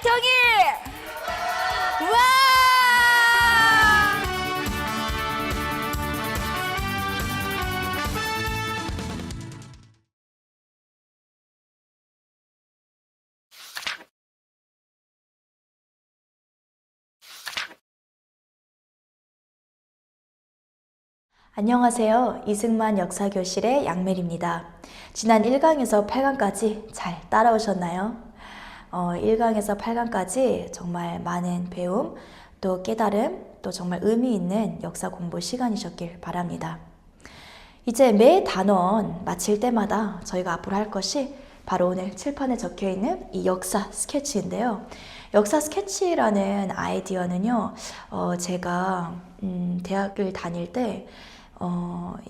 정의! 와! 안녕하세요. 이승만 역사교실의 양멜입니다. 지난 1강에서 8강까지 잘 따라오셨나요? 1강에서 8강까지 정말 많은 배움, 또 깨달음, 또 정말 의미 있는 역사 공부 시간이셨길 바랍니다. 이제 매 단원 마칠 때마다 저희가 앞으로 할 것이 바로 오늘 칠판에 적혀 있는 이 역사 스케치인데요. 역사 스케치라는 아이디어는요, 제가 대학을 다닐 때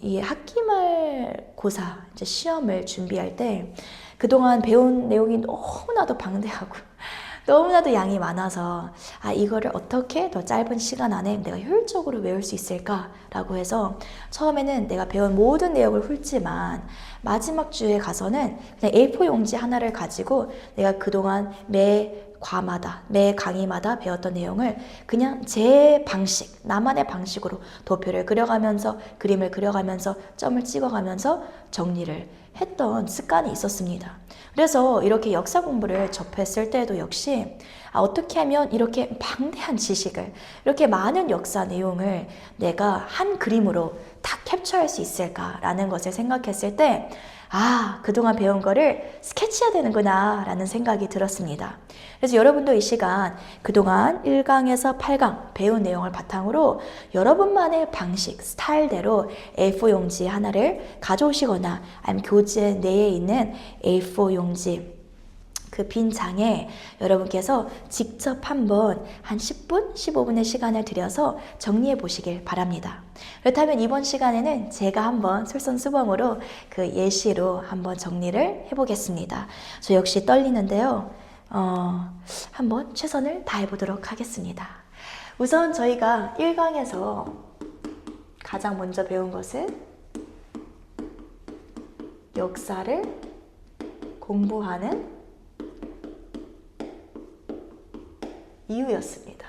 이 학기말 고사 이제 시험을 준비할 때 그동안 배운 내용이 너무나도 방대하고 너무나도 양이 많아서 이거를 어떻게 더 짧은 시간 안에 내가 효율적으로 외울 수 있을까라고 해서 처음에는 내가 배운 모든 내용을 훑지만 마지막 주에 가서는 그냥 A4 용지 하나를 가지고 내가 그동안 매 과마다, 매 강의마다 배웠던 내용을 그냥 제 방식, 나만의 방식으로 도표를 그려가면서 그림을 그려가면서 점을 찍어가면서 정리를 했던 습관이 있었습니다. 그래서 이렇게 역사 공부를 접했을 때도 역시 어떻게 하면 이렇게 방대한 지식을, 이렇게 많은 역사 내용을 내가 한 그림으로 다 캡처할 수 있을까라는 것을 생각했을 때 그동안 배운 거를 스케치해야 되는구나 라는 생각이 들었습니다. 그래서 여러분도 이 시간 그동안 1강에서 8강 배운 내용을 바탕으로 여러분만의 방식, 스타일대로 A4 용지 하나를 가져오시거나 아니면 교재 내에 있는 A4 용지 그 빈 장에 여러분께서 직접 한번 한 10분, 15분의 시간을 들여서 정리해 보시길 바랍니다. 그렇다면 이번 시간에는 제가 한번 솔선수범으로 그 예시로 한번 정리를 해보겠습니다. 저 역시 떨리는데요. 한번 최선을 다해 보도록 하겠습니다. 우선 저희가 1강에서 가장 먼저 배운 것은 역사를 공부하는 이유였습니다.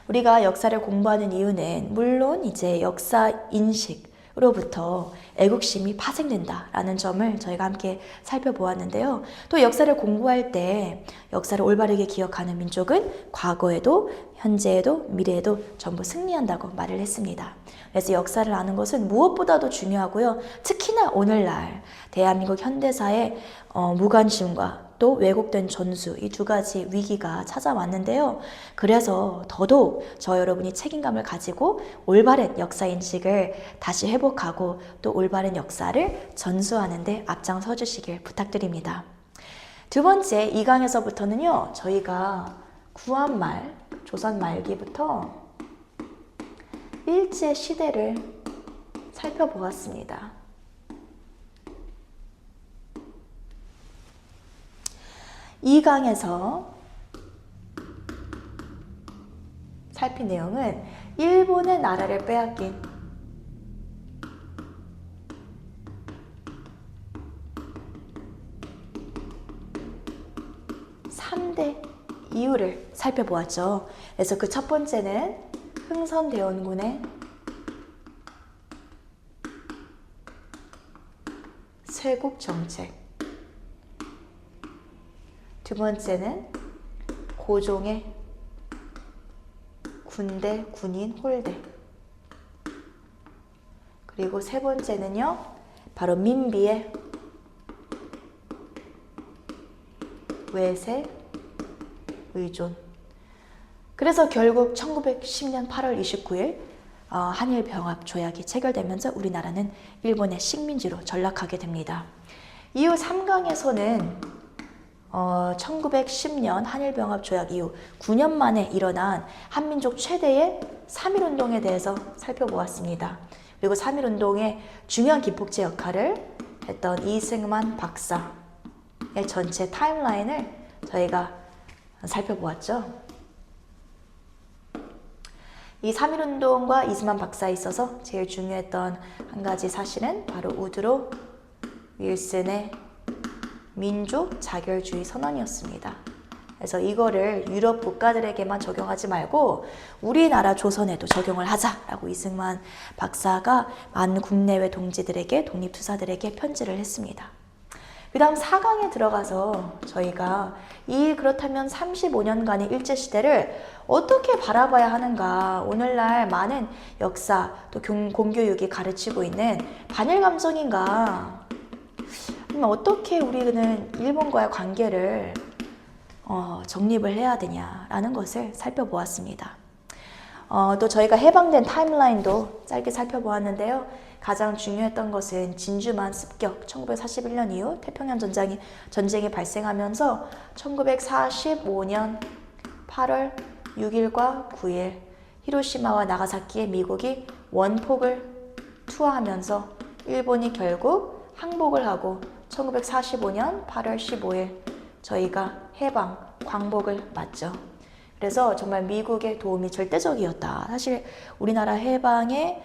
우리가 역사를 공부하는 이유는 물론 이제 역사 인식으로부터 애국심이 파생된다라는 점을 저희가 함께 살펴보았는데요. 또 역사를 공부할 때 역사를 올바르게 기억하는 민족은 과거에도 현재에도 미래에도 전부 승리한다고 말을 했습니다. 그래서 역사를 아는 것은 무엇보다도 중요하고요. 특히나 오늘날 대한민국 현대사의 무관심과 또 왜곡된 전수, 이 두 가지 위기가 찾아왔는데요. 그래서 더더욱 저 여러분이 책임감을 가지고 올바른 역사 인식을 다시 회복하고 또 올바른 역사를 전수하는 데 앞장서 주시길 부탁드립니다. 두 번째, 2강에서부터는요. 저희가 구한말, 조선 말기부터 일제 시대를 살펴보았습니다. 이 강에서 살핀 내용은 일본의 나라를 빼앗긴 (3대) 이유를 살펴보았죠. 그래서 그 첫 번째는 흥선대원군의 쇄국 정책, 두 번째는 고종의 군대, 군인, 홀대, 그리고 세 번째는요 바로 민비의 외세, 의존. 그래서 결국 1910년 8월 29일 한일병합 조약이 체결되면서 우리나라는 일본의 식민지로 전락하게 됩니다. 이후 3강에서는 1910년 한일병합 조약 이후 9년 만에 일어난 한민족 최대의 3.1운동에 대해서 살펴보았습니다. 그리고 3.1운동의 중요한 기폭제 역할을 했던 이승만 박사의 전체 타임라인을 저희가 살펴보았죠. 이 3.1운동과 이승만 박사에 있어서 제일 중요했던 한 가지 사실은 바로 우드로 윌슨의 민족 자결주의 선언이었습니다. 그래서 이거를 유럽 국가들에게만 적용하지 말고 우리나라 조선에도 적용을 하자라고 이승만 박사가 많은 국내외 동지들에게, 독립투사들에게 편지를 했습니다. 그 다음 4강에 들어가서 저희가 그렇다면 35년간의 일제시대를 어떻게 바라봐야 하는가, 오늘날 많은 역사 또 공교육이 가르치고 있는 반일 감성인가, 어떻게 우리는 일본과의 관계를 정립을 해야 되냐라는 것을 살펴보았습니다. 또 저희가 해방된 타임라인도 짧게 살펴보았는데요. 가장 중요했던 것은 진주만 습격, 1941년 이후 태평양 전쟁이 발생하면서 1945년 8월 6일과 9일 히로시마와 나가사키에 미국이 원폭을 투하하면서 일본이 결국 항복을 하고 1945년 8월 15일 저희가 해방, 광복을 맞죠. 그래서 정말 미국의 도움이 절대적이었다. 사실 우리나라 해방에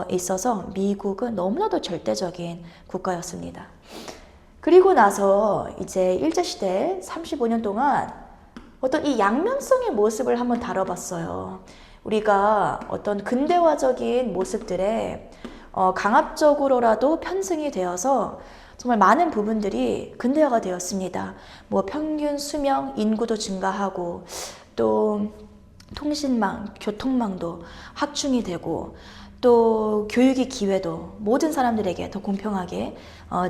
있어서 미국은 너무나도 절대적인 국가였습니다. 그리고 나서 이제 일제시대 35년 동안 어떤 이 양면성의 모습을 한번 다뤄봤어요. 우리가 어떤 근대화적인 모습들에 강압적으로라도 편승이 되어서 정말 많은 부분들이 근대화가 되었습니다. 뭐 평균 수명, 인구도 증가하고 또 통신망, 교통망도 확충이 되고 또 교육의 기회도 모든 사람들에게 더 공평하게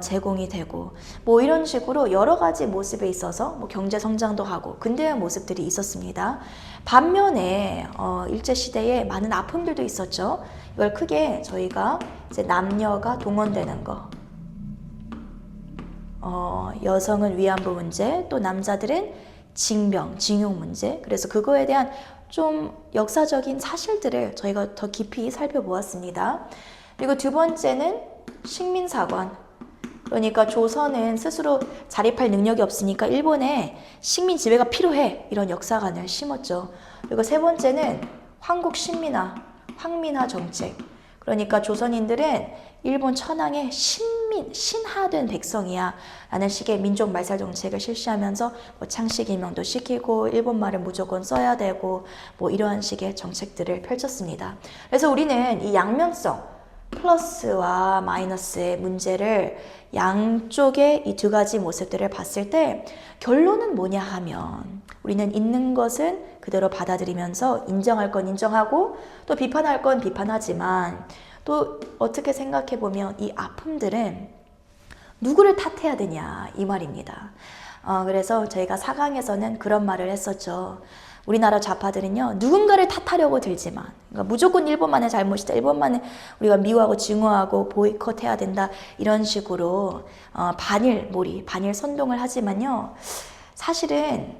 제공이 되고 뭐 이런 식으로 여러 가지 모습에 있어서 뭐 경제 성장도 하고 근대화 모습들이 있었습니다. 반면에 일제시대에 많은 아픔들도 있었죠. 이걸 크게 저희가 이제 남녀가 동원되는 거, 여성은 위안부 문제, 또 남자들은 징병, 징용 문제, 그래서 그거에 대한 좀 역사적인 사실들을 저희가 더 깊이 살펴보았습니다. 그리고 두 번째는 식민사관. 그러니까 조선은 스스로 자립할 능력이 없으니까 일본에 식민 지배가 필요해, 이런 역사관을 심었죠. 그리고 세 번째는 황국 신민화, 황민화 정책. 그러니까 조선인들은 일본 천황의 신하된 백성이야 라는 식의 민족 말살 정책을 실시하면서 뭐 창씨 기명도 시키고 일본말을 무조건 써야 되고 뭐 이러한 식의 정책들을 펼쳤습니다. 그래서 우리는 이 양면성, 플러스와 마이너스의 문제를 양쪽의 이 두 가지 모습들을 봤을 때 결론은 뭐냐 하면 우리는 있는 것은 그대로 받아들이면서 인정할 건 인정하고 또 비판할 건 비판하지만 또 어떻게 생각해 보면 이 아픔들은 누구를 탓해야 되냐 이 말입니다. 그래서 저희가 4강에서는 그런 말을 했었죠. 우리나라 좌파들은요, 누군가를 탓하려고 들지만, 그러니까 무조건 일본만의 잘못이다, 일본만을 우리가 미워하고 증오하고 보이콧해야 된다, 이런 식으로 반일 몰이, 반일 선동을 하지만요, 사실은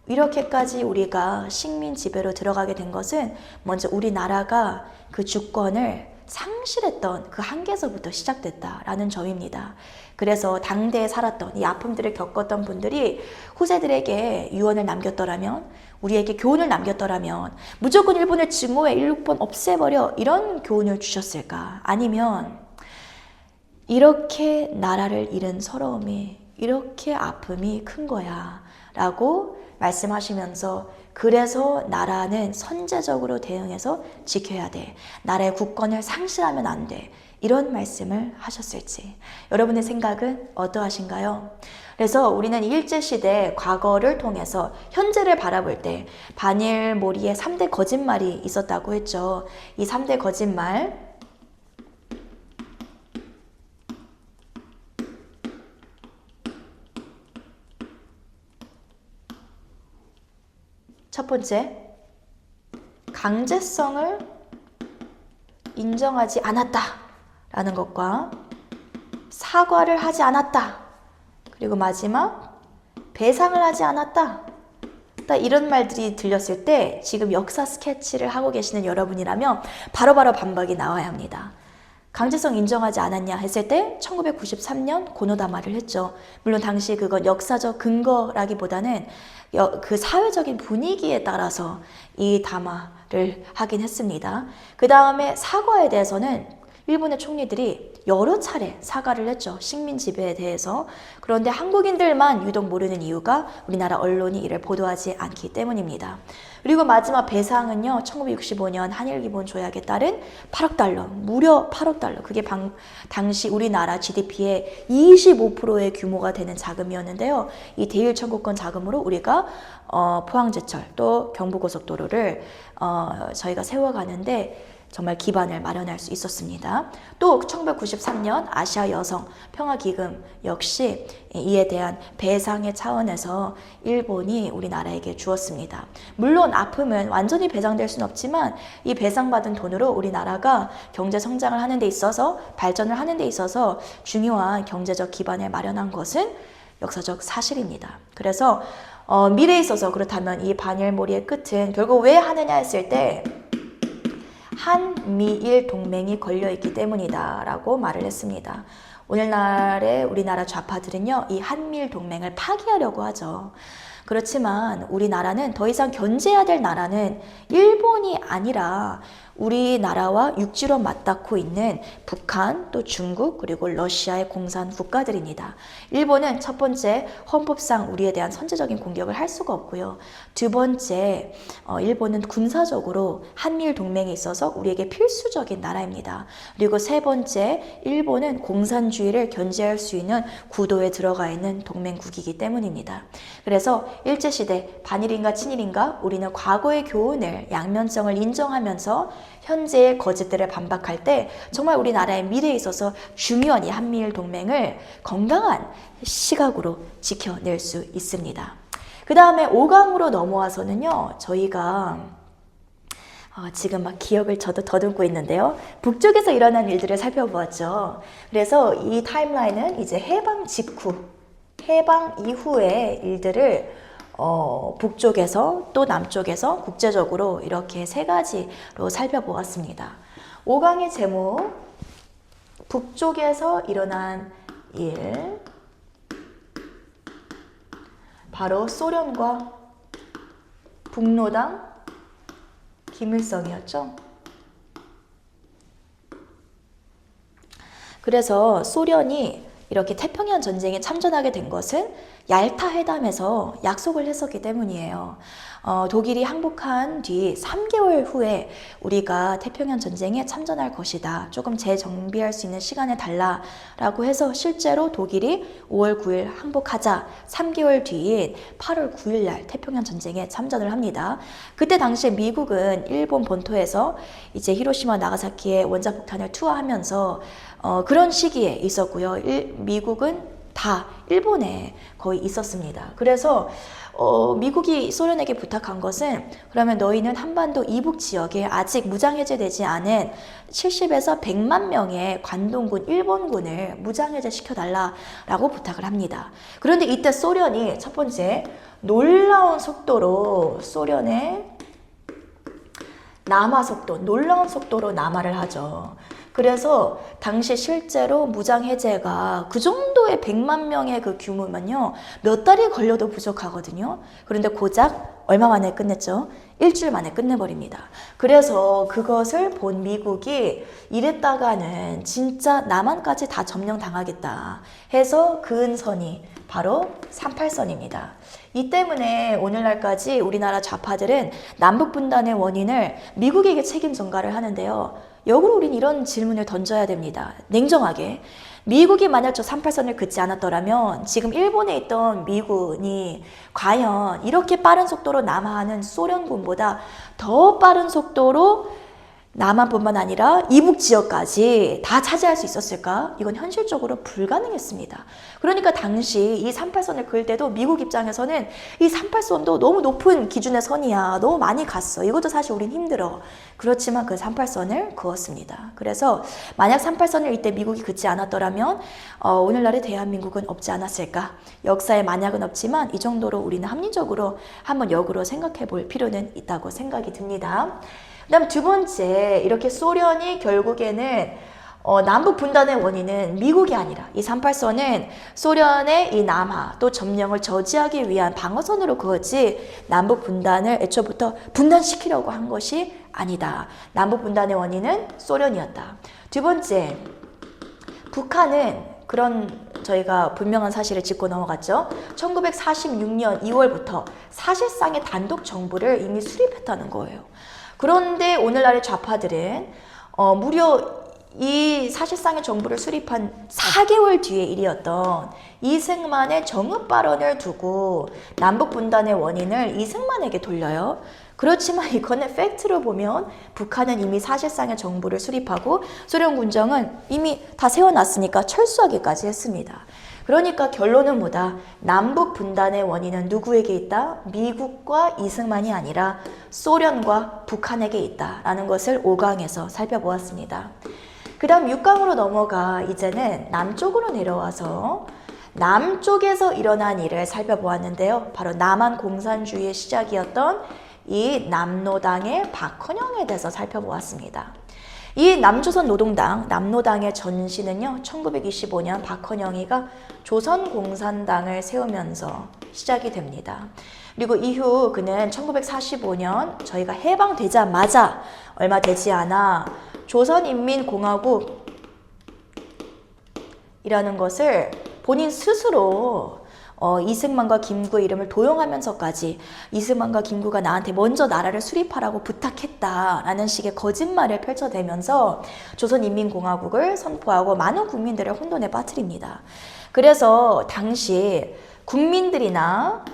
이렇게까지 우리가 식민 지배로 들어가게 된 것은 먼저 우리나라가 그 주권을 상실했던 그 한계에서부터 시작됐다라는 점입니다. 그래서 당대에 살았던 이 아픔들을 겪었던 분들이 후세들에게 유언을 남겼더라면, 우리에게 교훈을 남겼더라면 무조건 일본을 증오해, 일본 없애버려, 이런 교훈을 주셨을까? 아니면 이렇게 나라를 잃은 서러움이, 이렇게 아픔이 큰 거야 라고 말씀하시면서 그래서 나라는 선제적으로 대응해서 지켜야 돼, 나라의 국권을 상실하면 안 돼, 이런 말씀을 하셨을지 여러분의 생각은 어떠하신가요? 그래서 우리는 일제시대 과거를 통해서 현재를 바라볼 때 반일몰이의 3대 거짓말이 있었다고 했죠. 이 3대 거짓말, 첫 번째, 강제성을 인정하지 않았다 라는 것과 사과를 하지 않았다, 그리고 마지막 배상을 하지 않았다, 이런 말들이 들렸을 때 지금 역사 스케치를 하고 계시는 여러분이라면 바로바로 반박이 나와야 합니다. 강제성 인정하지 않았냐 했을 때 1993년 고노다마를 했죠. 물론 당시 그건 역사적 근거라기보다는 그 사회적인 분위기에 따라서 이 담화를 하긴 했습니다. 그 다음에 사과에 대해서는 일본의 총리들이 여러 차례 사과를 했죠. 식민 지배에 대해서. 그런데 한국인들만 유독 모르는 이유가 우리나라 언론이 이를 보도하지 않기 때문입니다. 그리고 마지막 배상은요, 1965년 한일기본조약에 따른 8억 달러, 무려 8억 달러. 그게 당시 우리나라 GDP의 25%의 규모가 되는 자금이었는데요. 이 대일 청구권 자금으로 우리가 포항제철 또 경부고속도로를 저희가 세워가는데 정말 기반을 마련할 수 있었습니다. 또 1993년 아시아 여성 평화기금 역시 이에 대한 배상의 차원에서 일본이 우리나라에게 주었습니다. 물론 아픔은 완전히 배상될 수는 없지만 이 배상받은 돈으로 우리나라가 경제 성장을 하는 데 있어서 발전을 하는 데 있어서 중요한 경제적 기반을 마련한 것은 역사적 사실입니다. 그래서 미래에 있어서 그렇다면 이 반일몰이의 끝은 결국 왜 하느냐 했을 때 한미일 동맹이 걸려있기 때문이다 라고 말을 했습니다. 오늘날의 우리나라 좌파들은요, 이 한미일 동맹을 파기하려고 하죠. 그렇지만 우리나라는 더 이상 견제해야 될 나라는 일본이 아니라 우리나라와 육지로 맞닿고 있는 북한, 또 중국, 그리고 러시아의 공산 국가들입니다. 일본은 첫 번째, 헌법상 우리에 대한 선제적인 공격을 할 수가 없고요. 두 번째, 일본은 군사적으로 한미일 동맹에 있어서 우리에게 필수적인 나라입니다. 그리고 세 번째, 일본은 공산주의를 견제할 수 있는 구도에 들어가 있는 동맹국이기 때문입니다. 그래서 일제시대 반일인가 친일인가 우리는 과거의 교훈을 양면성을 인정하면서 현재의 거짓들을 반박할 때 정말 우리나라의 미래에 있어서 중요한 이 한미일 동맹을 건강한 시각으로 지켜낼 수 있습니다. 그 다음에 5강으로 넘어와서는요, 저희가 지금 막 기억을 저도 더듬고 있는데요. 북쪽에서 일어난 일들을 살펴보았죠. 그래서 이 타임라인은 이제 해방 직후, 해방 이후의 일들을 북쪽에서 또 남쪽에서 국제적으로 이렇게 세 가지로 살펴보았습니다. 5강의 제목, 북쪽에서 일어난 일, 바로 소련과 북노당 김일성이었죠. 그래서 소련이 이렇게 태평양 전쟁에 참전하게 된 것은 얄타 회담에서 약속을 했었기 때문이에요. 독일이 항복한 뒤 3개월 후에 우리가 태평양 전쟁에 참전할 것이다. 조금 재정비할 수 있는 시간을 달라라고 해서 실제로 독일이 5월 9일 항복하자 3개월 뒤인 8월 9일 날 태평양 전쟁에 참전을 합니다. 그때 당시에 미국은 일본 본토에서 이제 히로시마 나가사키의 원자폭탄을 투하하면서 그런 시기에 있었고요. 미국은 다 일본에 거의 있었습니다. 그래서 미국이 소련에게 부탁한 것은 그러면 너희는 한반도 이북 지역에 아직 무장해제되지 않은 70에서 100만 명의 관동군, 일본군을 무장해제 시켜달라라고 부탁을 합니다. 그런데 이때 소련이 첫 번째, 놀라운 속도로 소련의 남하 속도, 놀라운 속도로 남하를 하죠. 그래서 당시 실제로 무장해제가 그 정도의 100만 명의 그 규모면요, 몇 달이 걸려도 부족하거든요. 그런데 고작 얼마 만에 끝냈죠? 일주일 만에 끝내버립니다. 그래서 그것을 본 미국이 이랬다가는 진짜 남한까지 다 점령당하겠다 해서 그은 선이 바로 38선입니다. 이 때문에 오늘날까지 우리나라 좌파들은 남북분단의 원인을 미국에게 책임 전가를 하는데요. 역으로 우린 이런 질문을 던져야 됩니다. 냉정하게. 미국이 만약 저 38선을 긋지 않았더라면 지금 일본에 있던 미군이 과연 이렇게 빠른 속도로 남하하는 소련군보다 더 빠른 속도로 남한뿐만 아니라 이북 지역까지 다 차지할 수 있었을까? 이건 현실적으로 불가능했습니다. 그러니까 당시 이 38선을 그을 때도 미국 입장에서는 이 38선도 너무 높은 기준의 선이야. 너무 많이 갔어. 이것도 사실 우린 힘들어. 그렇지만 그 38선을 그었습니다. 그래서 만약 38선을 이때 미국이 긋지 않았더라면 오늘날의 대한민국은 없지 않았을까? 역사에 만약은 없지만 이 정도로 우리는 합리적으로 한번 역으로 생각해 볼 필요는 있다고 생각이 듭니다. 그 다음 두 번째, 이렇게 소련이 결국에는 남북 분단의 원인은 미국이 아니라 이 38선은 소련의 이 남하 또 점령을 저지하기 위한 방어선으로 그었지 남북 분단을 애초부터 분단시키려고 한 것이 아니다. 남북 분단의 원인은 소련이었다. 두 번째, 북한은 그런 저희가 분명한 사실을 짚고 넘어갔죠. 1946년 2월부터 사실상의 단독 정부를 이미 수립했다는 거예요. 그런데 오늘날의 좌파들은 무려 이 사실상의 정부를 수립한 4개월 뒤의 일이었던 이승만의 정읍 발언을 두고 남북 분단의 원인을 이승만에게 돌려요. 그렇지만 이거는 팩트로 보면 북한은 이미 사실상의 정부를 수립하고 소련 군정은 이미 다 세워놨으니까 철수하기까지 했습니다. 그러니까 결론은 뭐다? 남북 분단의 원인은 누구에게 있다? 미국과 이승만이 아니라 소련과 북한에게 있다라는 것을 5강에서 살펴보았습니다. 그 다음 6강으로 넘어가 이제는 남쪽으로 내려와서 남쪽에서 일어난 일을 살펴보았는데요. 바로 남한 공산주의의 시작이었던 이 남노당의 박헌영에 대해서 살펴보았습니다. 이 남조선 노동당, 남노당의 전신은요, 1925년 박헌영이가 조선공산당을 세우면서 시작이 됩니다. 그리고 이후 그는 1945년 저희가 해방되자마자 얼마 되지 않아 조선인민공화국이라는 것을 본인 스스로 이승만과 김구의 이름을 도용하면서까지 이승만과 김구가 나한테 먼저 나라를 수립하라고 부탁했다라는 식의 거짓말을 펼쳐대면서 조선인민공화국을 선포하고 많은 국민들을 혼돈에 빠뜨립니다. 그래서 당시 국민들이나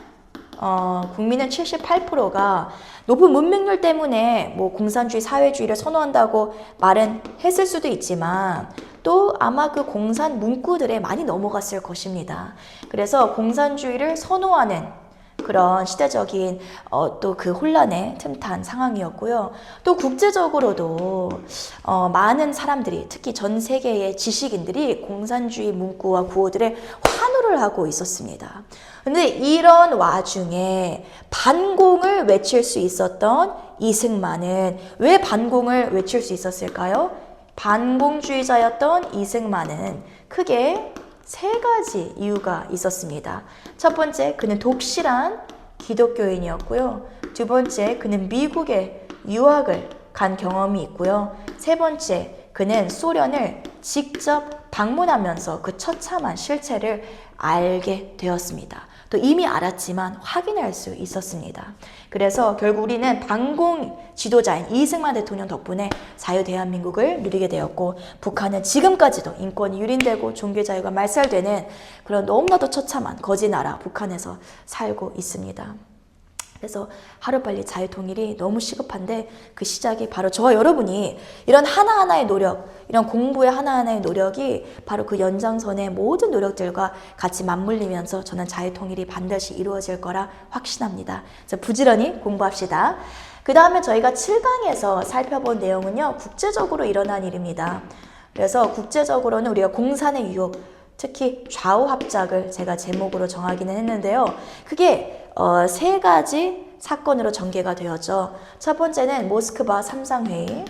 국민의 78%가 높은 문맹률 때문에 뭐 공산주의, 사회주의를 선호한다고 말은 했을 수도 있지만 또 아마 그 공산 문구들에 많이 넘어갔을 것입니다. 그래서 공산주의를 선호하는 그런 시대적인 또 그 혼란에 틈탄 상황이었고요. 또 국제적으로도 많은 사람들이 특히 전 세계의 지식인들이 공산주의 문구와 구호들에 환호를 하고 있었습니다. 근데 이런 와중에 반공을 외칠 수 있었던 이승만은 왜 반공을 외칠 수 있었을까요? 반공주의자였던 이승만은 크게 3가지 이유가 있었습니다. 첫 번째, 그는 독실한 기독교인이었고요. 두 번째, 그는 미국에 유학을 간 경험이 있고요. 세 번째, 그는 소련을 직접 방문하면서 그 처참한 실체를 알게 되었습니다. 또 이미 알았지만 확인할 수 있었습니다. 그래서 결국 우리는 반공 지도자인 이승만 대통령 덕분에 자유 대한민국을 누리게 되었고 북한은 지금까지도 인권이 유린되고 종교 자유가 말살되는 그런 너무나도 처참한 거지 나라 북한에서 살고 있습니다. 그래서 하루빨리 자유통일이 너무 시급한데 그 시작이 바로 저와 여러분이 이런 하나하나의 노력, 이런 공부의 하나하나의 노력이 바로 그 연장선의 모든 노력들과 같이 맞물리면서 저는 자유통일이 반드시 이루어질 거라 확신합니다. 그래서 부지런히 공부합시다. 그 다음에 저희가 7강에서 살펴본 내용은요, 국제적으로 일어난 일입니다. 그래서 국제적으로는 우리가 공산의 유혹, 특히 좌우 합작을 제가 제목으로 정하기는 했는데요. 그게 3가지 사건으로 전개가 되었죠. 첫 번째는 모스크바 삼상회의.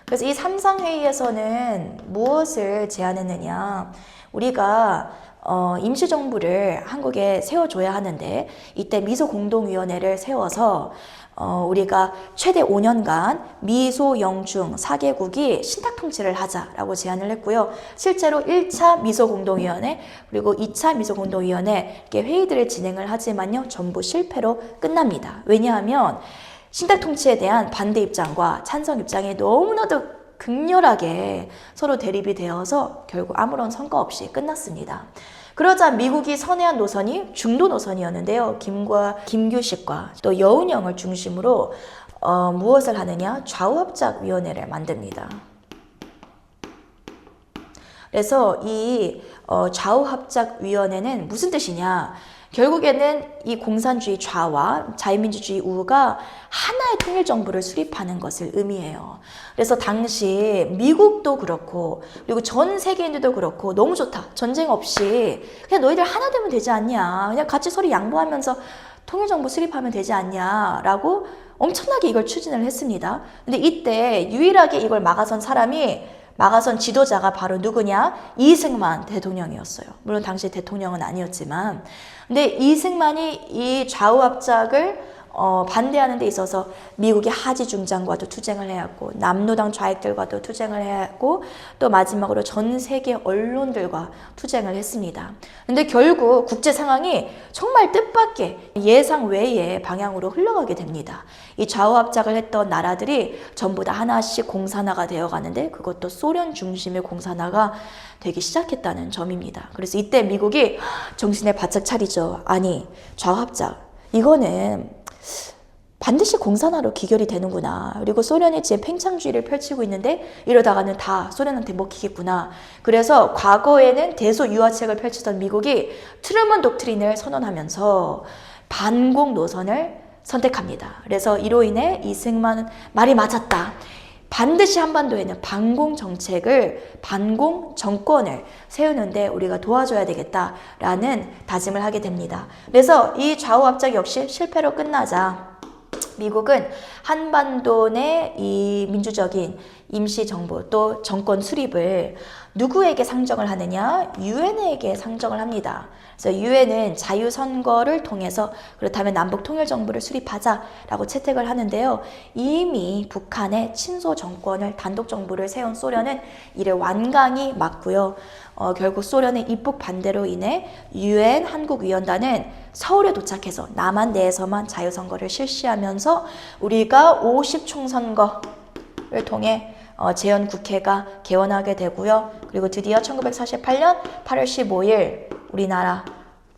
그래서 이 삼상회의에서는 무엇을 제안했느냐. 우리가 임시정부를 한국에 세워줘야 하는데 이때 미소공동위원회를 세워서 우리가 최대 5년간 미소, 영중 4개국이 신탁통치를 하자라고 제안을 했고요. 실제로 1차 미소공동위원회 그리고 2차 미소공동위원회 이렇게 회의들을 진행을 하지만요. 전부 실패로 끝납니다. 왜냐하면 신탁통치에 대한 반대 입장과 찬성 입장이 너무나도 극렬하게 서로 대립이 되어서 결국 아무런 성과 없이 끝났습니다. 그러자 미국이 선회한 노선이 중도 노선이었는데요. 김규식과 또 여운형을 중심으로 무엇을 하느냐? 좌우합작위원회를 만듭니다. 그래서 이 좌우합작위원회는 무슨 뜻이냐? 결국에는 이 공산주의 좌와 자유민주주의 우가 하나의 통일정부를 수립하는 것을 의미해요. 그래서 당시 미국도 그렇고 그리고 전 세계인들도 그렇고 너무 좋다. 전쟁 없이 그냥 너희들 하나 되면 되지 않냐. 그냥 같이 서로 양보하면서 통일정부 수립하면 되지 않냐. 라고 엄청나게 이걸 추진을 했습니다. 근데 이때 유일하게 이걸 막아선 지도자가 바로 누구냐? 이승만 대통령이었어요. 물론 당시 대통령은 아니었지만 근데 이승만이 이 좌우합작을 반대하는 데 있어서 미국의 하지 중장과도 투쟁을 해야 하고 남노당 좌익들과도 투쟁을 해야 하고 또 마지막으로 전 세계 언론들과 투쟁을 했습니다. 근데 결국 국제 상황이 정말 뜻밖의 예상 외의 방향으로 흘러가게 됩니다. 이 좌우합작을 했던 나라들이 전부 다 하나씩 공산화가 되어가는데 그것도 소련 중심의 공산화가 되기 시작했다는 점입니다. 그래서 이때 미국이 정신을 바짝 차리죠. 아니, 좌우합작 이거는 반드시 공산화로 귀결이 되는구나. 그리고 소련이 지금 팽창주의를 펼치고 있는데 이러다가는 다 소련한테 먹히겠구나. 그래서 과거에는 대소유화책을 펼치던 미국이 트루먼 독트린을 선언하면서 반공 노선을 선택합니다. 그래서 이로 인해 이승만은 말이 맞았다. 반드시 한반도에는 반공 정책을, 반공 정권을 세우는데 우리가 도와줘야 되겠다라는 다짐을 하게 됩니다. 그래서 이 좌우합작 역시 실패로 끝나자 미국은 한반도 내 이 민주적인 임시정부 또 정권 수립을 누구에게 상정을 하느냐? 유엔에게 상정을 합니다. 그래서 유엔은 자유선거를 통해서 그렇다면 남북통일정부를 수립하자라고 채택을 하는데요. 이미 북한의 친소 정권을 단독정부를 세운 소련은 이를 완강히 막고요. 결국 소련의 입국 반대로 인해 유엔 한국위원단은 서울에 도착해서 남한 내에서만 자유선거를 실시하면서 우리가 50총선거를 통해 재헌국회가 개원하게 되고요. 그리고 드디어 1948년 8월 15일 우리나라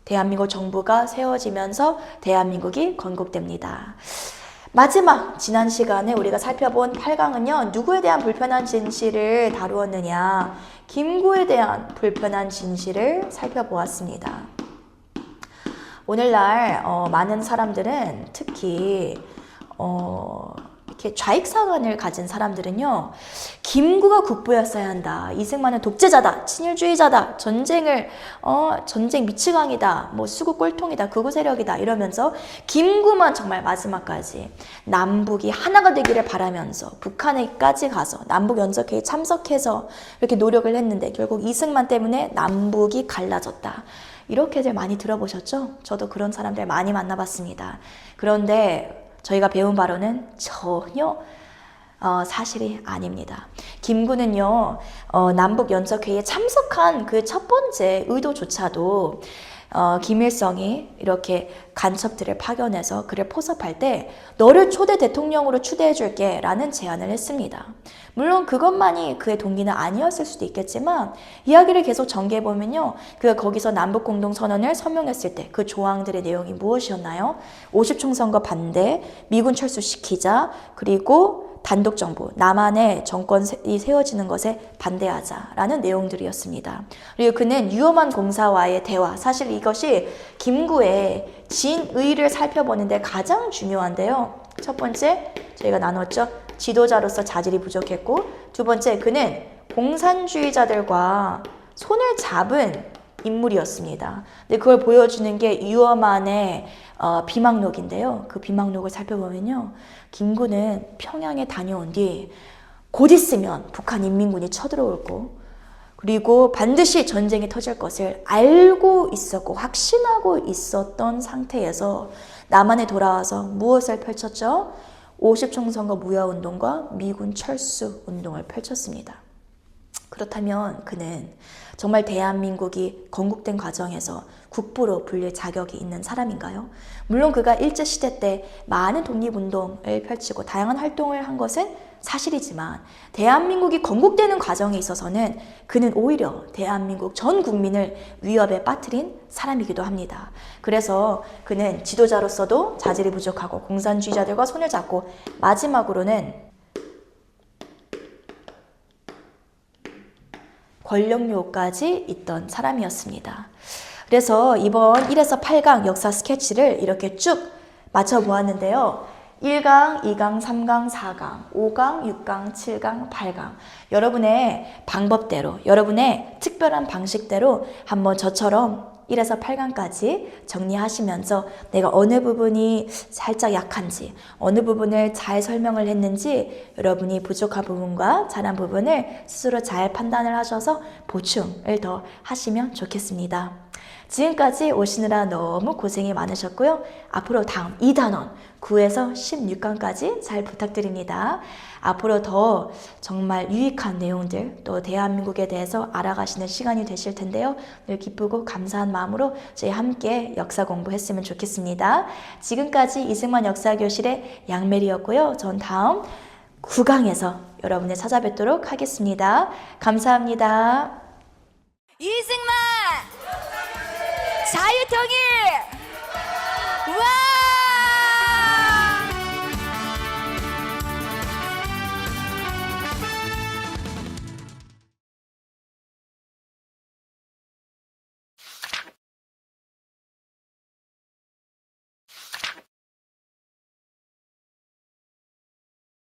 대한민국 정부가 세워지면서 대한민국이 건국됩니다. 마지막 지난 시간에 우리가 살펴본 8강은요. 누구에 대한 불편한 진실을 다루었느냐. 김구에 대한 불편한 진실을 살펴보았습니다. 오늘날 많은 사람들은 특히 이렇게 좌익사관을 가진 사람들은요. 김구가 국부였어야 한다. 이승만은 독재자다. 친일주의자다. 전쟁 미치광이다. 뭐 수구 꼴통이다. 극우 세력이다. 이러면서 김구만 정말 마지막까지 남북이 하나가 되기를 바라면서 북한에까지 가서 남북 연석회의에 참석해서 이렇게 노력을 했는데 결국 이승만 때문에 남북이 갈라졌다. 이렇게들 많이 들어보셨죠? 저도 그런 사람들 많이 만나봤습니다. 그런데 저희가 배운 바로는 전혀 사실이 아닙니다. 김구는요, 남북연석회의에 참석한 그 첫 번째 의도조차도 김일성이 이렇게 간첩들을 파견해서 그를 포섭할 때 너를 초대 대통령으로 추대해 줄게 라는 제안을 했습니다. 물론 그것만이 그의 동기는 아니었을 수도 있겠지만 이야기를 계속 전개해 보면요. 그가 거기서 남북공동선언을 서명했을 때 그 조항들의 내용이 무엇이었나요? 50총선거 반대, 미군 철수시키자, 그리고 단독정부, 남한의 정권이 세워지는 것에 반대하자라는 내용들이었습니다. 그리고 그는 위험한 공사와의 대화, 사실 이것이 김구의 진의를 살펴보는데 가장 중요한데요. 첫 번째, 저희가 나눴죠. 지도자로서 자질이 부족했고, 두 번째, 그는 공산주의자들과 손을 잡은 인물이었습니다. 근데 그걸 보여주는 게 유어만의 비망록인데요. 그 비망록을 살펴보면요. 김구는 평양에 다녀온 뒤 곧 있으면 북한 인민군이 쳐들어올 거 그리고 반드시 전쟁이 터질 것을 알고 있었고 확신하고 있었던 상태에서 남한에 돌아와서 무엇을 펼쳤죠? 50총선거 무효운동과 미군 철수 운동을 펼쳤습니다. 그렇다면 그는 정말 대한민국이 건국된 과정에서 국부로 불릴 자격이 있는 사람인가요? 물론 그가 일제시대 때 많은 독립운동을 펼치고 다양한 활동을 한 것은 사실이지만 대한민국이 건국되는 과정에 있어서는 그는 오히려 대한민국 전 국민을 위협에 빠뜨린 사람이기도 합니다. 그래서 그는 지도자로서도 자질이 부족하고 공산주의자들과 손을 잡고 마지막으로는 권력욕까지 있던 사람이었습니다. 그래서 이번 1에서 8강 역사 스케치를 이렇게 쭉 맞춰보았는데요. 1강, 2강, 3강, 4강, 5강, 6강, 7강, 8강 여러분의 방법대로, 여러분의 특별한 방식대로 한번 저처럼 1에서 8강까지 정리하시면서 내가 어느 부분이 살짝 약한지, 어느 부분을 잘 설명을 했는지 여러분이 부족한 부분과 잘한 부분을 스스로 잘 판단을 하셔서 보충을 더 하시면 좋겠습니다. 지금까지 오시느라 너무 고생이 많으셨고요. 앞으로 다음 2단원 9에서 16강까지 잘 부탁드립니다. 앞으로 더 정말 유익한 내용들 또 대한민국에 대해서 알아가시는 시간이 되실 텐데요. 늘 기쁘고 감사한 마음으로 저희 함께 역사 공부했으면 좋겠습니다. 지금까지 이승만 역사교실의 양메리였고요. 전 다음 9강에서 여러분을 찾아뵙도록 하겠습니다. 감사합니다. 이승만 자유통일